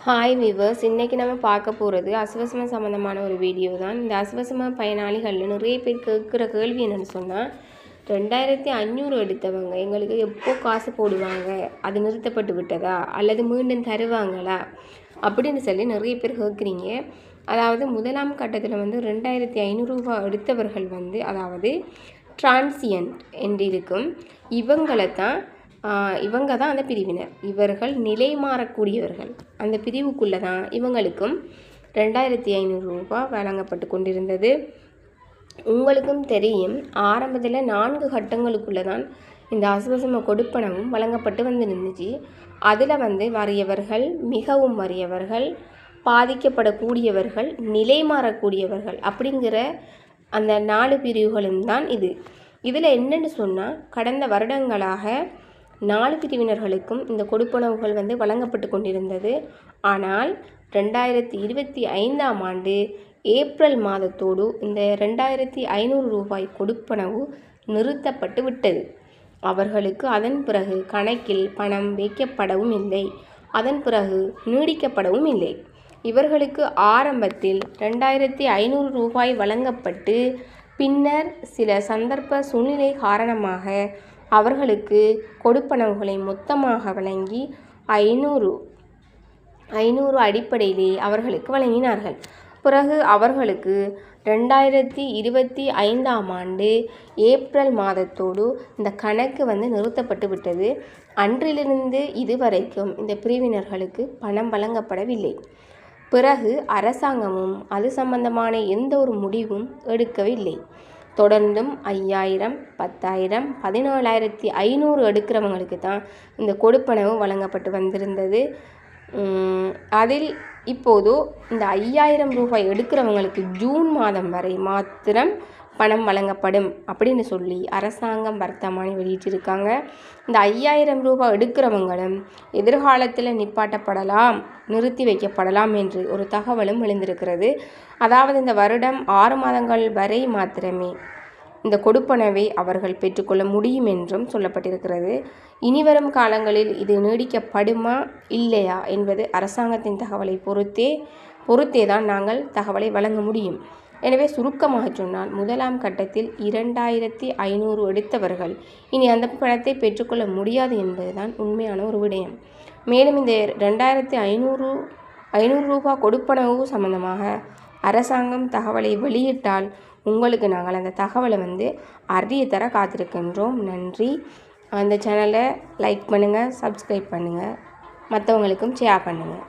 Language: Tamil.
ஹாய் விவர்ஸ், இன்றைக்கி நம்ம பார்க்க போகிறது அஸ்வசம சம்மந்தமான ஒரு வீடியோ தான். இந்த அஸ்வசம பயனாளிகள் நிறைய பேர் கேட்குற கேள்வி என்னென்னு சொன்னால், 2500 எடுத்தவங்க எங்களுக்கு எப்போ காசு போடுவாங்க, அது நிறுத்தப்பட்டு விட்டதா அல்லது மீண்டும் தருவாங்களா அப்படின்னு சொல்லி நிறைய பேர் கேட்குறீங்க. அதாவது முதலாம் கட்டத்தில் 2500 ரூபா எடுத்தவர்கள் அதாவது டிரான்சியன்ட் என்று இருக்கும். இவங்க தான் அந்த பிரிவினர். இவர்கள் நிலை மாறக்கூடியவர்கள். அந்த பிரிவுக்குள்ளே தான் இவங்களுக்கும் 2500 ரூபா வழங்கப்பட்டு கொண்டிருந்தது. உங்களுக்கும் தெரியும், ஆரம்பத்தில் 4 கட்டங்களுக்குள்ளே தான் இந்த அஸ்வசம கொடுப்பனவும் வழங்கப்பட்டு வந்துருந்துச்சு. அதில் வறியவர்கள், மிகவும் வறியவர்கள், பாதிக்கப்படக்கூடியவர்கள், நிலை மாறக்கூடியவர்கள் அப்படிங்கிற அந்த 4 பிரிவுகளும் தான் இது. இதில் என்னென்னு சொன்னால், கடந்த வருடங்களாக 4 பிரிவினர்களுக்கும் இந்த கொடுப்பனவுகள் வழங்கப்பட்டு கொண்டிருந்தது. ஆனால் 2025ஆம் ஆண்டு ஏப்ரல் மாதத்தோடு இந்த 2500 ரூபாய் கொடுப்பனவு நிறுத்தப்பட்டு விட்டது. அவர்களுக்கு அதன் பிறகு கணக்கில் பணம் வைக்கப்படவும் இல்லை, அதன் பிறகு நீடிக்கப்படவும் இல்லை. இவர்களுக்கு ஆரம்பத்தில் 2500 ரூபாய் வழங்கப்பட்டு பின்னர் சில சந்தர்ப்ப சூழ்நிலை காரணமாக அவர்களுக்கு கொடுப்பனவுகளை மொத்தமாக வழங்கி 500 அடிப்படையிலே அவர்களுக்கு வழங்கினார்கள். பிறகு அவர்களுக்கு 2025ஆம் ஆண்டு ஏப்ரல் மாதத்தோடு இந்த கணக்கு நிறுத்தப்பட்டு விட்டது. அன்றிலிருந்து இதுவரைக்கும் இந்த பிரிவினர்களுக்கு பணம் வழங்கப்படவில்லை. பிறகு அரசாங்கமும் அது சம்பந்தமான எந்த ஒரு முடிவும் எடுக்கவில்லை. தொடர்ந்தும் 5000, 10000, 17500 எடுக்கிறவங்களுக்கு தான் இந்த கொடுப்பனவு வழங்கப்பட்டு வந்திருந்தது. அதில் இப்போது இந்த 5000 ரூபாய் எடுக்கிறவங்களுக்கு ஜூன் மாதம் வரை மாத்திரம் பணம் வழங்கப்படும் அப்படின்னு சொல்லி அரசாங்கம் வர்த்தமானி வெளியிட்டிருக்காங்க. இந்த 5000 ரூபாய் எடுக்கிறவங்களும் எதிர்காலத்தில் நிப்பாட்டப்படலாம், நிறுத்தி வைக்கப்படலாம் என்று ஒரு தகவலும் எழுந்திருக்கிறது. அதாவது இந்த வருடம் 6 மாதங்கள் வரை மாத்திரமே இந்த கொடுப்பனவை அவர்கள் பெற்றுக்கொள்ள முடியும் என்றும் சொல்லப்பட்டிருக்கிறது. இனிவரும் காலங்களில் இது நீடிக்கப்படுமா இல்லையா என்பது அரசாங்கத்தின் தகவலை பொறுத்தே தான் நாங்கள் தகவலை வழங்க முடியும். எனவே சுருக்கமாக சொன்னால், முதலாம் கட்டத்தில் 2500 எடுத்தவர்கள் இனி அந்த பணத்தை பெற்றுக்கொள்ள முடியாது என்பதுதான் உண்மையான ஒரு விடயம். மேலும் இந்த 2500 ரூபாய் கொடுப்பனவு சம்பந்தமாக அரசாங்கம் தகவலை வெளியிட்டால் உங்களுக்கு நாங்கள் அந்த தகவலை அறிய தர காத்திருக்கின்றோம். நன்றி. அந்த சேனலை லைக் பண்ணுங்கள், சப்ஸ்கிரைப் பண்ணுங்கள், மற்றவங்களுக்கும் ஷேர் பண்ணுங்கள்.